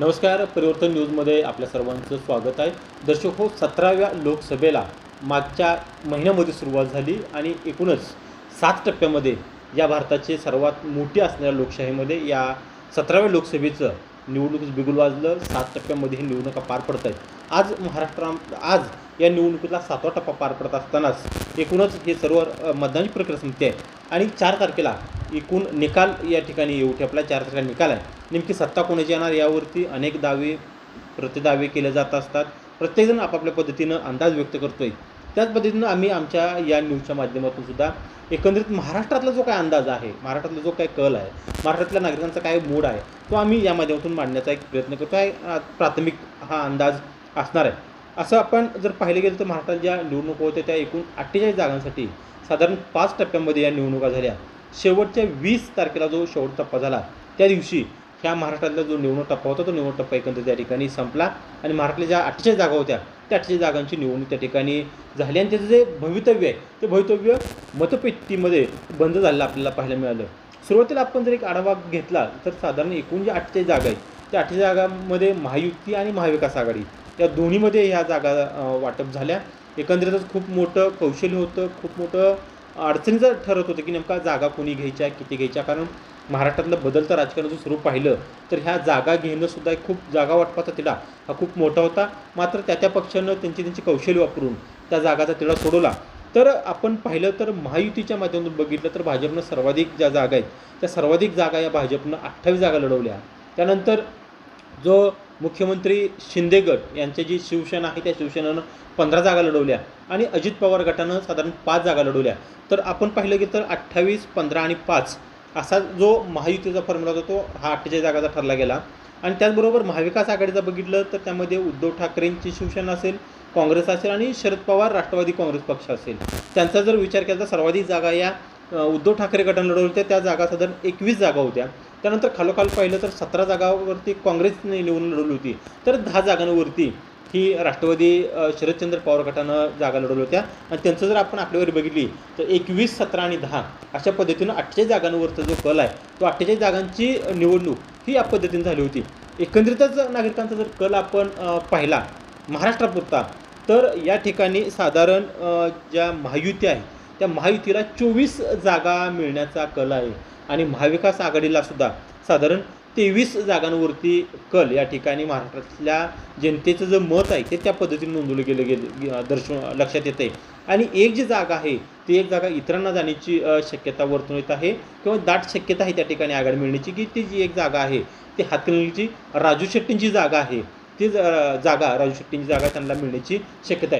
नमस्कार. परिवर्तन न्यूजमध्ये आपल्या सर्वांचं स्वागत आहे. दर्शक हो, 17व्या लोकसभेला मागच्या महिन्यामध्ये सुरुवात झाली आणि एकूणच 7 टप्प्यामध्ये या भारताचे सर्वात मोठी असणाऱ्या लोकशाहीमध्ये या 17व्या लोकसभेचं निवडणूक बिगुल वाजलं. 7 टप्प्यामध्ये ही निवडणुका पार पडत आहेत. आज या निवडणुकीला 7वा टप्पा पार पडत असतानाच एकूणच हे सर्व मतदानाची प्रक्रिया संपते आहे आणि 4 तारखेला एकूण निकाल या ठिकाणी येऊ ठेपला. 4 तारखेला निकाल आहे. नेमकी सत्ता कोणाची येणार यावरती अनेक दावे प्रतिदावे केले जात असतात. प्रत्येकजण आपापल्या पद्धतीनं अंदाज व्यक्त करतो आहे. त्याच पद्धतीनं आम्ही आमच्या या न्यूजच्या माध्यमातून सुद्धा एकंदरीत महाराष्ट्रातला जो काय अंदाज आहे, महाराष्ट्रातला जो काय कल आहे, महाराष्ट्रातल्या नागरिकांचा काय मूड आहे, तो आम्ही या माध्यमातून मांडण्याचा एक प्रयत्न करतो आहे. प्राथमिक हा अंदाज असणार आहे. असं आपण जर पाहिलं गेलं तर महाराष्ट्रात ज्या निवडणुका होत्या त्या एकूण 48 जागांसाठी साधारण 5 टप्प्यामध्ये या निवडणुका झाल्या. शेवटच्या 20 तारखेला जो शेवटचा टप्पा झाला त्या दिवशी ह्या महाराष्ट्रातला जो निवडणूक टप्पा होता तो निवडणूक टप्पा एकंदरीत त्या ठिकाणी संपला आणि महाराष्ट्रातल्या ज्या 48 जागा होत्या त्या 48 जागांची निवडणूक त्या ठिकाणी झाली आणि त्याचं जे भवितव्य आहे ते भवितव्य मतपेटीमध्ये बंद झालेलं आपल्याला पाहायला मिळालं. सुरुवातीला आपण जर एक आढावा घेतला तर साधारण एकूण ज्या 48 जागा आहेत त्या 48 जागांमध्ये महायुती आणि महाविकास आघाडी या दोन्हीमध्ये ह्या जागा वाटप झाल्या. एकंदरीतच खूप मोठं कौशल्य होतं, खूप मोठं अडचणीचं ठरत होतं की नेमका जागा कोणी घ्यायच्या, किती घ्यायच्या. कारण महाराष्ट्रातलं बदलतं राजकारणाचं स्वरूप पाहिलं तर ह्या जागा घेणंसुद्धा खूप जागा वाटपाचा तिढा हा खूप मोठा होता. मात्र त्या पक्षानं त्यांची कौशल्य वापरून त्या जागाचा तिढा सोडवला. तर आपण पाहिलं तर महायुतीच्या माध्यमातून बघितलं तर भाजपनं सर्वाधिक ज्या जागा आहेत त्या सर्वाधिक जागा या भाजपनं 28 जागा लढवल्या. त्यानंतर जो मुख्यमंत्री शिंदे गट यांची जी शिवसेना आहे त्या शिवसेनेनं 15 जागा लढवल्या आणि अजित पवार गटानं साधारण 5 जागा लढवल्या. तर आपण पाहिलं की तर 28, 15 आणि 5 असा जो महायुतीचा फॉर्म्युला होता तो हा 48 जागाचा ठरला गेला. आणि त्याचबरोबर महाविकास आघाडीचा बघितलं तर त्यामध्ये उद्धव ठाकरेंची शिवसेना असेल, काँग्रेस असेल आणि शरद पवार राष्ट्रवादी काँग्रेस पक्ष असेल. त्यांचा जर विचार केला तर सर्वाधिक जागा या उद्धव ठाकरे गटानं लढवल्या होत्या. त्या जागा साधारण 21 जागा होत्या. त्यानंतर खालोखाल पाहिलं तर 17 जागावरती काँग्रेसने निवडून लढवली होती. तर 10 जागांवरती ही राष्ट्रवादी शरदचंद्र पवार गटानं जागा लढवल्या होत्या. आणि त्यांचं जर आपण आकडेवारी बघितली तर 21, 17 आणि 10 अशा पद्धतीनं 48 जागांवरचा जो कल आहे तो 48 जागांची निवडणूक ही या पद्धतीने झाली होती. एकंदरीतच नागरिकांचा जर कल आपण पाहिला महाराष्ट्रापुरता तर या ठिकाणी साधारण ज्या महायुती आहे त्या महायुतीला 24 जागा मिळण्याचा कल आहे आणि महाविकास आघाडीला सुद्धा साधारण 23 जागांवरती कल या ठिकाणी महाराष्ट्रातल्या जनतेचं जे मत आहे ते त्या पद्धतीने नोंदवलं गेलं लक्षात येतं आहे. आणि एक जी जागा आहे ती एक जागा इतरांना जाण्याची शक्यता वर्तवून येत आहे किंवा दाट शक्यता आहे त्या ठिकाणी आघाडी मिळण्याची की ती जी एक जागा आहे ती हातकणंगलेची राजू शेट्टींची जागा आहे. ती जागा राजू शेट्टींची जागा त्यांना मिळण्याची शक्यता आहे.